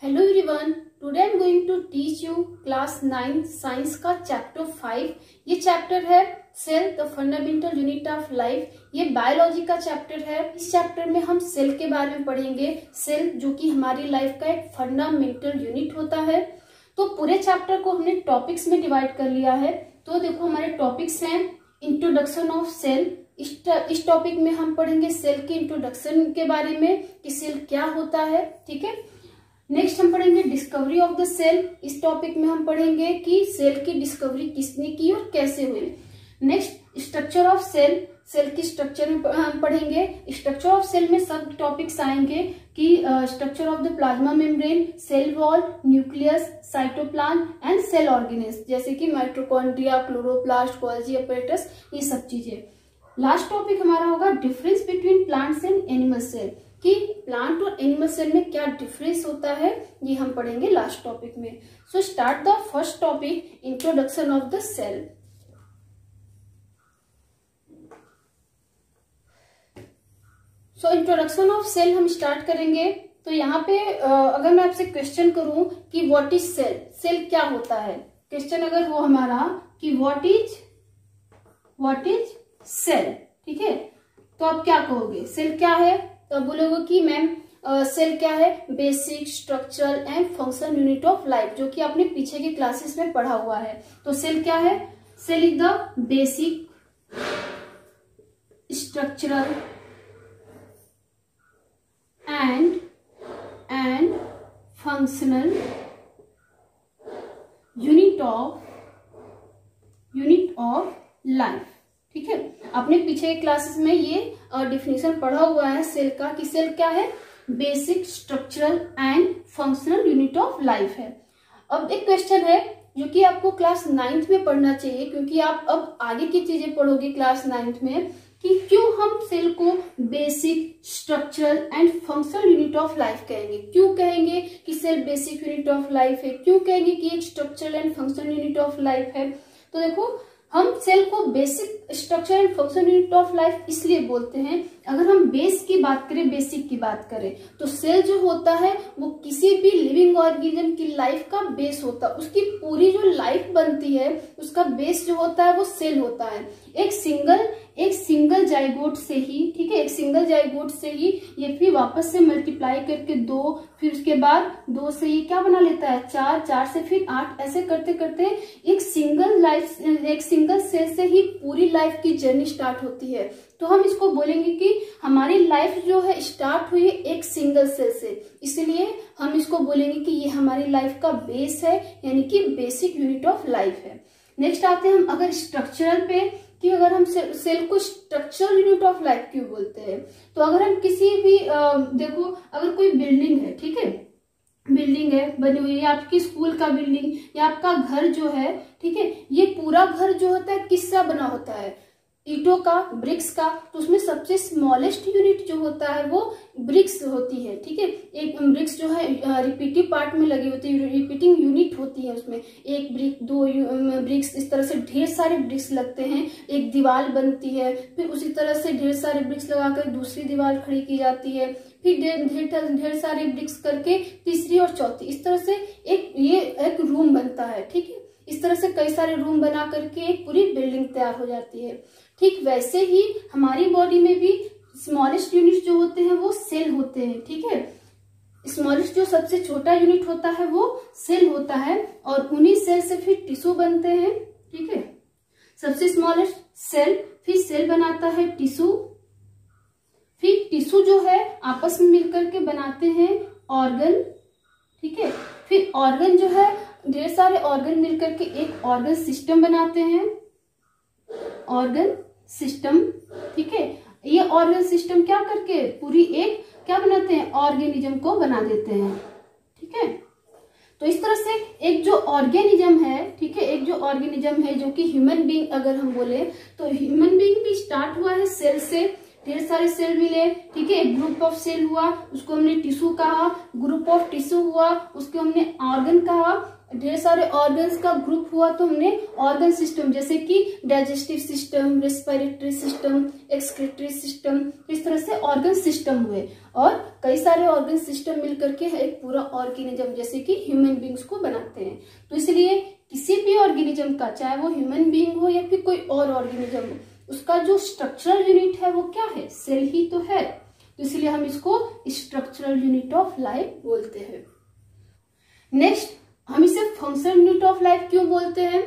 Hello everyone, today I am going to teach you class 9 science का chapter 5। ये chapter है cell the fundamental unit of life. ये biology का chapter है। इस चैप्टर में हम सेल के बारे में पढ़ेंगे। सेल जो कि हमारी लाइफ का एक फंडामेंटल यूनिट होता है। तो पूरे चैप्टर को हमने टॉपिक्स में डिवाइड कर लिया है। तो देखो हमारे टॉपिक्स हैं इंट्रोडक्शन ऑफ सेल। इस टॉपिक में हम पढ़ेंगे सेल के इंट्रोडक्शन के बारे में कि सेल क्या होता है। ठीक है। नेक्स्ट हम पढ़ेंगे डिस्कवरी ऑफ द सेल। इस टॉपिक में हम पढ़ेंगे कि सेल की डिस्कवरी किसने की और कैसे हुई। Next structure of cell. Cell की स्ट्रक्चर में हम पढ़ेंगे। स्ट्रक्चर ऑफ सेल में सब टॉपिक्स आएंगे कि structure of the plasma membrane, cell wall, nucleus, cytoplasm and cell organelles, जैसे कि माइटोकॉन्ड्रिया, क्लोरोप्लास्ट, गोल्जी अपैरेटस, ये सब चीजें। लास्ट टॉपिक हमारा होगा difference between plants and animal cell, कि प्लांट और एनिमल सेल में क्या डिफरेंस होता है, ये हम पढ़ेंगे लास्ट टॉपिक में। So start the first topic, introduction of the cell. So introduction of cell हम स्टार्ट करेंगे। तो यहाँ पे अगर मैं आपसे क्वेश्चन करूं कि व्हाट इज सेल, सेल क्या होता है, क्वेश्चन अगर हो हमारा कि व्हाट इज सेल, ठीक है, तो आप क्या कहोगे, सेल क्या है? तो आप बोलोगे कि मैम सेल क्या है? Basic structural and function unit of life, जो कि आपने पीछे की क्लासेस में पढ़ा हुआ है। तो सेल क्या है? Cell is the basic structural and functional unit of life. ठीक है, आपने पीछे के क्लासेस में ये डिफिनेशन पढ़ा हुआ है सेल का, कि सेल क्या है? Basic structural and functional unit of life है। अब एक क्वेश्चन है जो कि आपको क्लास 9th में पढ़ना चाहिए, क्योंकि आप अब आगे की चीजें पढ़ोगे क्लास 9th में, कि क्यों हम सेल को basic structural and functional unit of life कहेंगे। क्यों कहेंगे कि cell basic unit of life है, क्यों कहेंगे कि एक structural and functional unit of life है। तो देखो, हम सेल को basic structure and function unit of life इसलिए बोलते हैं, अगर हम बेस की बात करें, बेसिक की बात करें, तो सेल जो होता है वो किसी भी लिविंग ऑर्गेनिज्म की लाइफ का बेस होता है। उसकी पूरी जो लाइफ बनती है उसका बेस जो होता है वो सेल होता है। एक सिंगल जाइगोट से ही, ठीक है, एक सिंगल जाइगोट से ही ये फिर वापस से मल्टीप्लाई करके 2, फिर उसके बाद 2 से ये क्या बना लेता है? 4 से फिर 8, ऐसे करते करते एक सिंगल सेल से ही पूरी लाइफ की जर्नी स्टार्ट होती है। तो हम इसको बोलेंगे कि हमारी लाइफ जो है स्टार्ट हुई है एक सिंगल सेल से, इसलिए हम इसको बोलेंगे कि ये हमारी लाइफ का बेस है, यानी कि बेसिक यूनिट ऑफ लाइफ है। नेक्स्ट आते हैं हम अगर स्ट्रक्चरल पे, कि अगर हम सेल को स्ट्रक्चरल यूनिट ऑफ लाइफ क्यों बोलते हैं। तो अगर हम किसी भी देखो, अगर कोई बिल्डिंग है, ठीक है, बिल्डिंग है बनी हुई है, आपकी स्कूल का बिल्डिंग या आपका घर जो है, ठीक है, ये पूरा घर जो होता है किसका बना होता है? ईंटों का, ब्रिक्स का। तो उसमें सबसे स्मॉलेस्ट यूनिट जो होता है वो ब्रिक्स होती है। ठीक है, एक ब्रिक्स जो है रिपीटिव पार्ट में लगी होती है, रिपीटिंग यूनिट होती है। उसमें एक ब्रिक, 2 ब्रिक्स, इस तरह से ढेर सारे ब्रिक्स लगते हैं, एक दीवार बनती है। फिर उसी तरह से ढेर सारे ब्रिक्स लगाकर दूसरी दीवार खड़ी की जाती है, फिर ढेर सारे ब्रिक्स करके तीसरी और चौथी, इस तरह से एक रूम बनता है। ठीक है, इस तरह से कई सारे रूम बना करके एक पूरी बिल्डिंग तैयार हो जाती है। ठीक वैसे ही हमारी बॉडी में भी स्मॉलेस्ट यूनिट जो होते हैं वो सेल होते हैं। ठीक है, स्मॉलेस्ट जो सबसे छोटा यूनिट होता है वो सेल होता है, और उन्हीं सेल से फिर टिश्यू बनते हैं। ठीक है, सबसे स्मॉलेस्ट सेल, फिर सेल बनाता है टिश्यू, फिर टिश्यू जो है आपस में मिलकर के बनाते हैं ऑर्गन। ठीक है, फिर ऑर्गन जो है ढेर सारे ऑर्गन मिलकर के एक ऑर्गन सिस्टम बनाते हैं, ऑर्गन सिस्टम। ठीक है, ये ऑर्गन सिस्टम क्या करके पूरी एक क्या बनाते हैं? ऑर्गेनिज्म को बना देते हैं। ठीक है, तो इस तरह से एक जो ऑर्गेनिज्म है, ठीक है, एक जो ऑर्गेनिज्म है जो कि ह्यूमन बीइंग अगर हम बोले, तो ह्यूमन बीइंग भी स्टार्ट हुआ है सेल से। ढेर सारे सेल मिले, ठीक है, एक ग्रुप ऑफ सेल हुआ, उसको हमने टिश्यू कहा, ग्रुप ऑफ टिश्यू हुआ, उसको हमने ऑर्गन कहा, ढेर सारे ऑर्गन्स का ग्रुप हुआ तो हमने ऑर्गन सिस्टम, जैसे कि digestive system, respiratory system, excretory system, इस तरह से ऑर्गन सिस्टम हुए। और कई सारे ऑर्गन सिस्टम मिलकर के एक पूरा ऑर्गेनिज्म जैसे कि ह्यूमन बींग्स को बनाते हैं। तो इसलिए किसी भी ऑर्गेनिज्म का, चाहे वो ह्यूमन बींग हो या फिर कोई और ऑर्गेनिज्म हो, उसका जो स्ट्रक्चरल यूनिट है वो क्या है, सेल ही तो है। तो इसलिए हम इसको स्ट्रक्चरल यूनिट ऑफ लाइफ बोलते हैं। नेक्स्ट, हम इसे फंक्शनल यूनिट ऑफ लाइफ क्यों बोलते हैं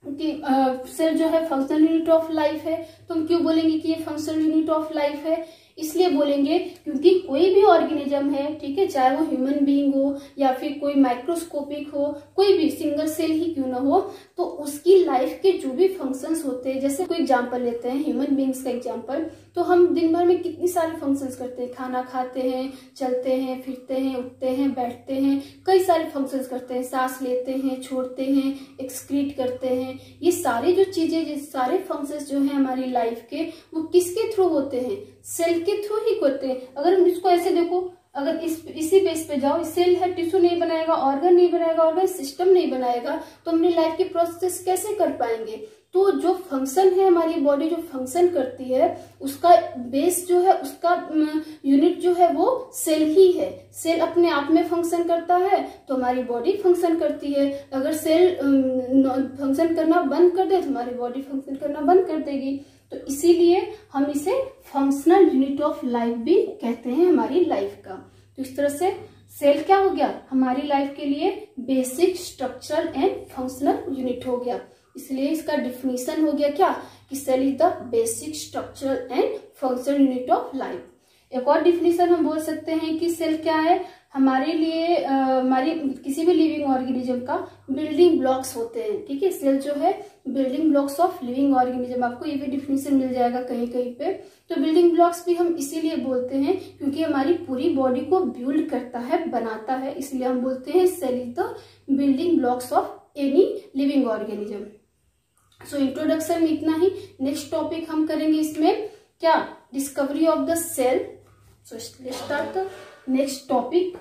कि सेल जो है फंक्शनल यूनिट ऑफ लाइफ है। तो हम क्यों बोलेंगे कि ये फंक्शनल यूनिट ऑफ लाइफ है, इसलिए बोलेंगे क्योंकि कोई भी ऑर्गेनिज्म है, ठीक है, चाहे वो ह्यूमन बीइंग हो या फिर कोई माइक्रोस्कोपिक हो, कोई भी सिंगल सेल ही क्यों ना हो, तो उसकी लाइफ के जो भी फंक्शंस होते हैं, जैसे कोई एग्जांपल लेते हैं ह्यूमन बीइंग्स का एग्जांपल, तो हम दिन भर में कितनी सारे फंक्शंस करते हैं, खाना खाते हैं, चलते हैं, फिरते हैं, उठते हैं, बैठते हैं, कई सारे फंक्शंस करते हैं, सांस लेते हैं, छोड़ते हैं, एक्सक्रीट करते हैं। ये सारी जो चीजें, ये सारे फंक्शंस जो है हमारी लाइफ के, वो किसके थ्रू होते हैं, सेल के थ्रू ही करते हैं। अगर हम इसको ऐसे देखो, अगर इसी बेस पे जाओ, सेल है, टिश्यू नहीं बनाएगा, ऑर्गन नहीं बनाएगा, ऑर्गन सिस्टम नहीं बनाएगा, तो अपनी लाइफ की प्रोसेस कैसे कर पाएंगे। तो जो फंक्शन है, हमारी बॉडी जो फंक्शन करती है, उसका बेस जो है, उसका यूनिट जो है वो सेल ही है। सेल अपने आप में फंक्शन करता है तो हमारी बॉडी फंक्शन करती है। अगर सेल फंक्शन करना बंद कर दे तो हमारी बॉडी फंक्शन करना बंद कर देगी। तो इसीलिए हम इसे फंक्शनल यूनिट ऑफ लाइफ भी कहते हैं हमारी लाइफ का। तो इस तरह से सेल क्या हो गया, हमारी लाइफ के लिए basic structural and functional unit हो गया। इसलिए इसका डिफिनीशन हो गया क्या, कि cell is the basic structural and functional unit of life. एक और डिफिनीशन हम बोल सकते हैं कि सेल क्या है, हमारे लिए हमारी किसी भी लिविंग ऑर्गेनिज्म का बिल्डिंग ब्लॉक्स होते हैं। ठीक है, सेल जो है building blocks of living organism, आपको ये भी डिफिनीशन मिल जाएगा कहीं कहीं पे। तो बिल्डिंग ब्लॉक्स भी हम इसीलिए बोलते हैं क्योंकि हमारी पूरी बॉडी को बिल्ड करता है, बनाता है, इसलिए हम बोलते हैं cell is the building blocks of any living organism. So introduction में इतना ही। नेक्स्ट टॉपिक हम करेंगे इसमें क्या, discovery of the cell. So start the next topic.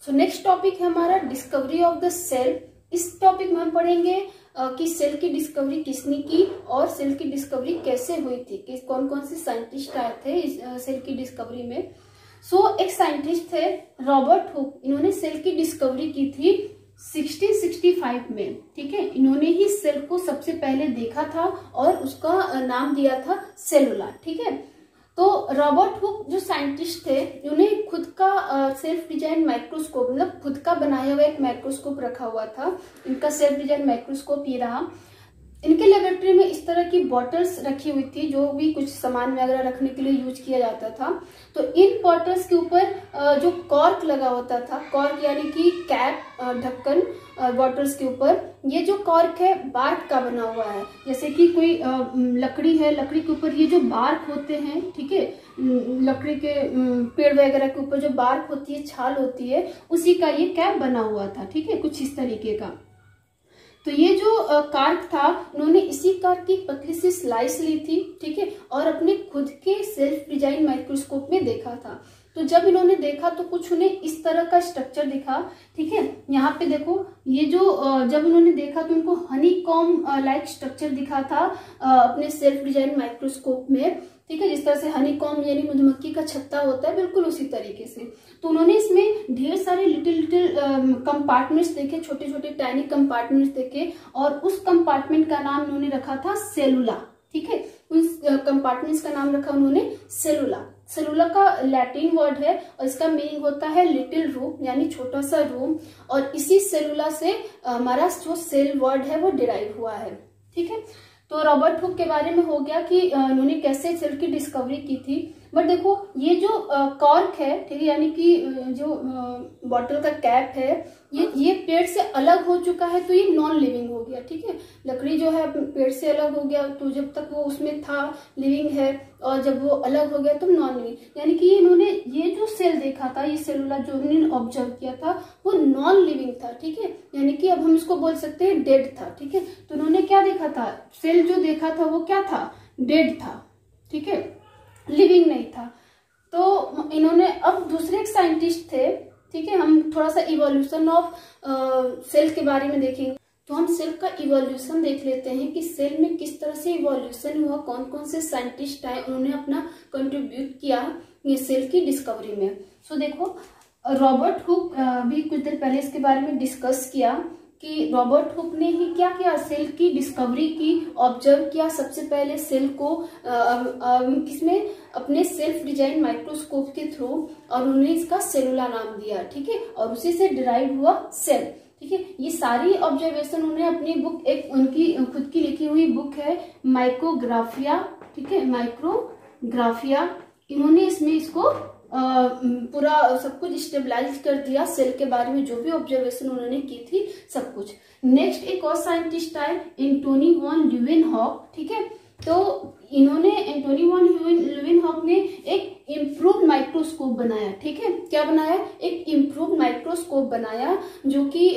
So next topic है हमारा डिस्कवरी ऑफ द सेल। इस टॉपिक में हम पढ़ेंगे कि सेल की डिस्कवरी किसने की और सेल की डिस्कवरी कैसे हुई थी, कि कौन कौन से साइंटिस्ट आए थे इस सेल की डिस्कवरी में। सो एक साइंटिस्ट थे रॉबर्ट हुक, इन्होंने सेल की डिस्कवरी की थी 1665 में। ठीक है, इन्होंने ही सेल को सबसे पहले देखा था और उसका नाम दिया था सेलुला। ठीक है, तो रॉबर्ट हुक जो साइंटिस्ट थे, उन्हें खुद का सेल्फ डिजाइन माइक्रोस्कोप, मतलब खुद का बनाया हुआ एक माइक्रोस्कोप रखा हुआ था। इनका सेल्फ डिजाइन माइक्रोस्कोप ये रहा। इनके लेबोरेटरी में इस तरह की बॉटल्स रखी हुई थी जो भी कुछ सामान वगैरह रखने के लिए यूज किया जाता था। तो इन बॉटल्स के ऊपर जो कॉर्क लगा होता था, कॉर्क यानी कि कैप, ढक्कन बॉटल्स के ऊपर, ये जो कॉर्क है बार्क का बना हुआ है। जैसे कि कोई लकड़ी है, लकड़ी के ऊपर ये जो बार्क होते हैं, ठीक है, लकड़ी के पेड़ वगैरह के ऊपर जो बार्क होती है, छाल होती है, उसी का ये कैप बना हुआ था। ठीक है, कुछ इस तरीके का। तो ये जो कार्क था, उन्होंने इसी कार्क की पतली सी स्लाइस ली थी। ठीक है, और अपने खुद के सेल्फ डिजाइन माइक्रोस्कोप में देखा था। तो जब इन्होंने देखा तो कुछ उन्हें इस तरह का स्ट्रक्चर दिखा। ठीक है, यहाँ पे देखो, ये जो जब उन्होंने देखा तो उनको हनी कॉम लाइक स्ट्रक्चर दिखा था अपने सेल्फ डिजाइन माइक्रोस्कोप में। ठीक है, जिस तरह से हनी कॉम यानी मधुमक्खी का छत्ता होता है, बिल्कुल उसी तरीके से। तो उन्होंने इसमें ढेर सारे लिटिल कंपार्टमेंट्स देखे, छोटे छोटे टाइनी कंपार्टमेंट्स देखे, और उस कंपार्टमेंट का नाम उन्होंने रखा था सेलुला। ठीक है, उस कंपार्टमेंट्स का नाम रखा उन्होंने सेलुला। सेलुला का लैटिन वर्ड है और इसका मीनिंग होता है लिटिल रूम, यानी छोटा सा रूम। और इसी सेलुला से हमारा जो सेल वर्ड है वो डिराइव हुआ है। ठीक है, तो रॉबर्ट हुक के बारे में हो गया कि इन्होंने कैसे सेल की डिस्कवरी की थी। बट देखो, ये जो कॉर्क है, ठीक है, यानी कि जो बॉटल का कैप है, ये पेड़ से अलग हो चुका है, तो ये नॉन लिविंग हो गया। ठीक है, लकड़ी जो है पेड़ से अलग हो गया, तो जब तक वो उसमें था लिविंग है, और जब वो अलग हो गया तो नॉन लिविंग, यानी कि इन्होंने ये जो सेल देखा था, ये सेलुला जो उन्होंने ऑब्जर्व किया था, वो नॉन लिविंग था। ठीक है, यानी कि अब हम इसको बोल सकते हैं डेड था। ठीक है, तो उन्होंने क्या देखा था, सेल जो देखा था वो क्या था, डेड था। ठीक है, लिविंग नहीं था। तो इन्होंने, अब दूसरे एक साइंटिस्ट थे ठीक है, हम थोड़ा सा इवोल्यूशन ऑफ सेल के बारे में देखेंगे। तो हम सेल का इवोल्यूशन देख लेते हैं कि सेल में किस तरह से इवोल्यूशन हुआ, कौन कौन से साइंटिस्ट आए, उन्होंने अपना कंट्रीब्यूट किया ये सेल की डिस्कवरी में। सो देखो, रॉबर्ट हुक भी कुछ देर पहले इसके बारे में डिस्कस किया कि रॉबर्ट हुक ने ही क्या किया, सेल की डिस्कवरी की, ऑब्जर्व किया सबसे पहले सेल को किसमें, अपने सेल्फ डिजाइन माइक्रोस्कोप के थ्रू, और उन्होंने इसका सेलुला नाम दिया, ठीक है, और उसी से डिराइव हुआ सेल, ठीक है। ये सारी ऑब्जर्वेशन उन्होंने अपनी बुक, एक उनकी खुद की लिखी हुई बुक है माइक्रोग्राफिया, ठीक है, माइक्रोग्राफिया, इन्होंने इसमें इसको पूरा सब कुछ स्टेबलाइज कर दिया, सेल के बारे में जो भी ऑब्जर्वेशन उन्होंने की थी सब कुछ। नेक्स्ट एक और साइंटिस्ट आए, एंटोनी वॉन ल्यूवेनहॉक, ठीक है। तो इन्होंने, एंटोनी वॉन ल्यूवेनहॉक ने एक इम्प्रूव माइक्रोस्कोप बनाया, ठीक है, क्या बनाया, एक इम्प्रूव माइक्रोस्कोप बनाया जो कि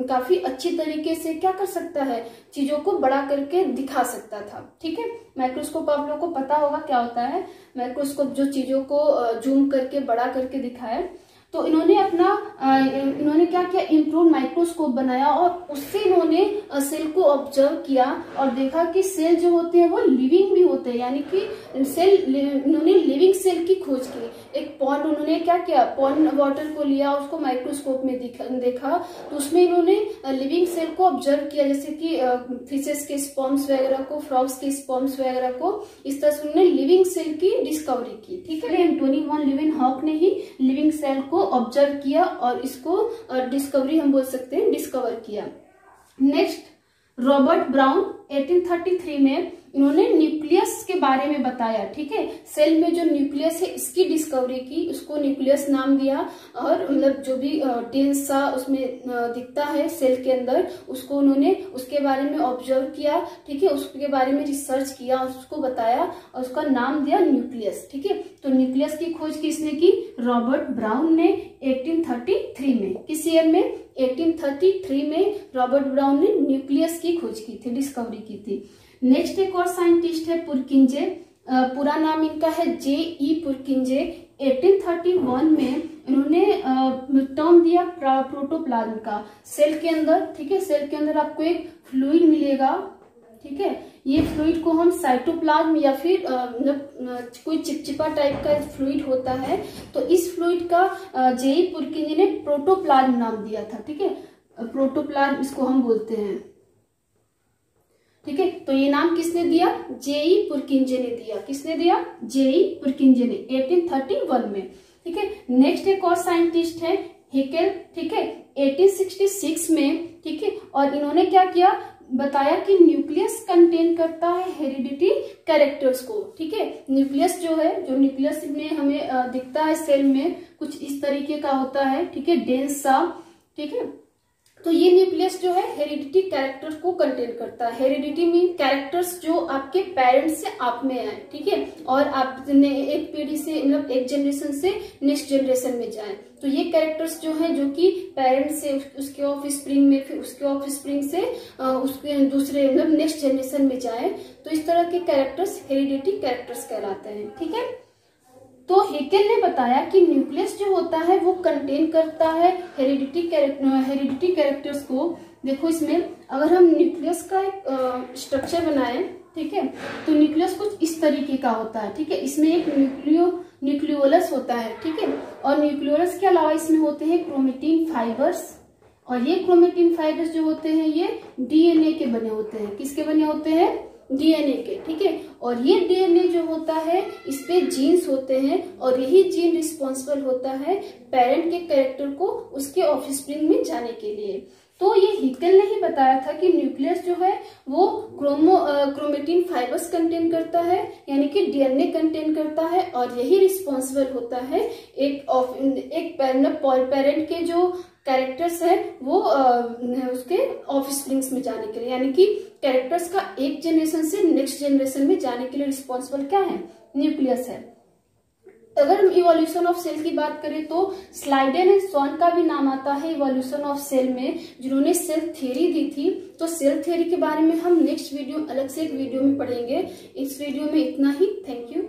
काफी अच्छी तरीके से क्या कर सकता है, चीजों को बड़ा करके दिखा सकता था, ठीक है। माइक्रोस्कोप आप लोगों को पता होगा क्या होता है, माइक्रोस्कोप जो चीजों को जूम करके बड़ा करके दिखाए। तो इन्होंने इन्होंने क्या किया, इम्प्रूव माइक्रोस्कोप बनाया और उससे इन्होंने सेल को ऑब्जर्व किया और देखा कि सेल जो होते हैं वो लिविंग भी होते हैं, यानी कि सेल, इन्होंने लिविंग सेल की खोज की। एक पॉन्ड, उन्होंने क्या किया, पॉन्ड वाटर को लिया, उसको माइक्रोस्कोप में देखा, तो उसमें इन्होंने लिविंग सेल को ऑब्जर्व किया, जैसे कि फिशेस के स्पर्म्स वगैरह को, फ्रॉग्स के स्पर्म्स वगैरह को, इस तरह से उन्होंने लिविंग सेल की डिस्कवरी की, ठीक है। एंटोनी वॉन ल्यूवेनहॉक ने ही लिविंग सेल को ऑब्जर्व किया और इसको डिस्कवरी हम बोल सकते हैं, डिस्कवर किया। नेक्स्ट रॉबर्ट ब्राउन 1833 में इन्होंने न्यूक्लियस के बारे में बताया, ठीक है, सेल में जो न्यूक्लियस है इसकी डिस्कवरी की, उसको न्यूक्लियस नाम दिया, और मतलब जो भी डेंस सा उसमें दिखता है सेल के अंदर, उसको उन्होंने उसके बारे में ऑब्जर्व किया, ठीक है, उसके बारे में रिसर्च किया, उसको बताया और उसका नाम दिया न्यूक्लियस, ठीक है। तो न्यूक्लियस की खोज किसने की, रॉबर्ट ब्राउन ने 1833 में, किस ईयर में, 1833 में रॉबर्ट ब्राउन ने न्यूक्लियस की खोज की थी, डिस्कवरी की थी। नेक्स्ट एक और साइंटिस्ट है पुरकिंजे, पूरा नाम इनका है J.E. पुरकिंजे। 1831 में इन्होंने टर्म दिया प्रोटोप्लाज्म का, सेल के अंदर, ठीक है, सेल के अंदर आपको एक फ्लूइड मिलेगा, ठीक है, ये फ्लूइड को हम साइटोप्लाज्म या फिर कोई चिपचिपा टाइप का फ्लूइड होता है, तो इस फ्लूइड का J.E. पुरकिंजे ने प्रोटोप्लाज्म नाम दिया था, ठीक है, प्रोटोप्लाज्म इसको हम बोलते हैं, ठीक है। तो ये नाम किसने दिया, J.E. पुरकिंजे ने दिया, किसने दिया, J.E. पुरकिंजे ने 1831 में, ठीक है। नेक्स्ट एक और साइंटिस्ट है हिकेल, ठीक है, 1866 में, ठीक है, और इन्होंने क्या किया, बताया कि न्यूक्लियस कंटेन करता है हेरिडिटी कैरेक्टर्स को, ठीक है। न्यूक्लियस जो है, जो न्यूक्लियस में हमें दिखता है सेल में कुछ इस तरीके का होता है, ठीक है, डेंस सा, ठीक है। तो ये न्यूक्लियस जो है हेरिडिटी कैरेक्टर्स को कंटेन करता है। हेरिडिटी मीन कैरेक्टर्स जो आपके पेरेंट्स से आप में आए, ठीक है, और आपने एक पीढ़ी से, मतलब एक जनरेशन से नेक्स्ट जनरेशन में जाए, तो ये कैरेक्टर्स जो है, जो कि पेरेंट्स से उसके ऑफ स्प्रिंग में, फिर उसके ऑफ स्प्रिंग से उसके दूसरे, मतलब नेक्स्ट जनरेशन में जाए, तो इस तरह के कैरेक्टर्स हेरिडिटी कैरेक्टर्स कहलाते हैं, ठीक है। तो हेकेल ने बताया कि न्यूक्लियस जो होता है वो कंटेन करता है हेरिडिटी कैरेक्टर्स को। देखो इसमें अगर हम न्यूक्लियस का एक स्ट्रक्चर बनाएं, ठीक है, तो न्यूक्लियस कुछ इस तरीके का होता है, ठीक है, इसमें एक न्यूक्लियोलस होता है, ठीक है, और न्यूक्लियोलस के अलावा इसमें होते हैं क्रोमेटिन फाइबर्स, और ये क्रोमेटिन फाइबर्स जो होते हैं ये डीएनए के बने होते हैं, किसके बने होते हैं, डीएनए के, ठीक है। और ये डीएनए जो होता है इस पे जीन्स होते हैं, और यही जीन रिस्पॉन्सिबल होता है पेरेंट के कैरेक्टर को उसके ऑफस्प्रिंग में जाने के लिए। तो ये हिकेल ने ही बताया था कि न्यूक्लियस जो है वो क्रोमेटिन फाइबर्स कंटेन करता है, यानी कि डीएनए कंटेन करता है, और यही रिस्पॉन्सिबल होता है एक पेरेंट के जो कैरेक्टर्स है वो उसके ऑफस्प्रिंग्स में जाने के लिए, यानी कि कैरेक्टर्स का एक जनरेशन से नेक्स्ट जनरेशन में जाने के लिए रिस्पॉन्सिबल क्या है, न्यूक्लियस है। अगर हम इवोल्यूशन ऑफ सेल की बात करें तो स्लाइडेन एंड स्वान का भी नाम आता है इवोल्यूशन ऑफ सेल में, जिन्होंने सेल थ्योरी दी थी। तो सेल थ्योरी के बारे में हम नेक्स्ट वीडियो, अलग से एक वीडियो में पढ़ेंगे। इस वीडियो में इतना ही। Thank you.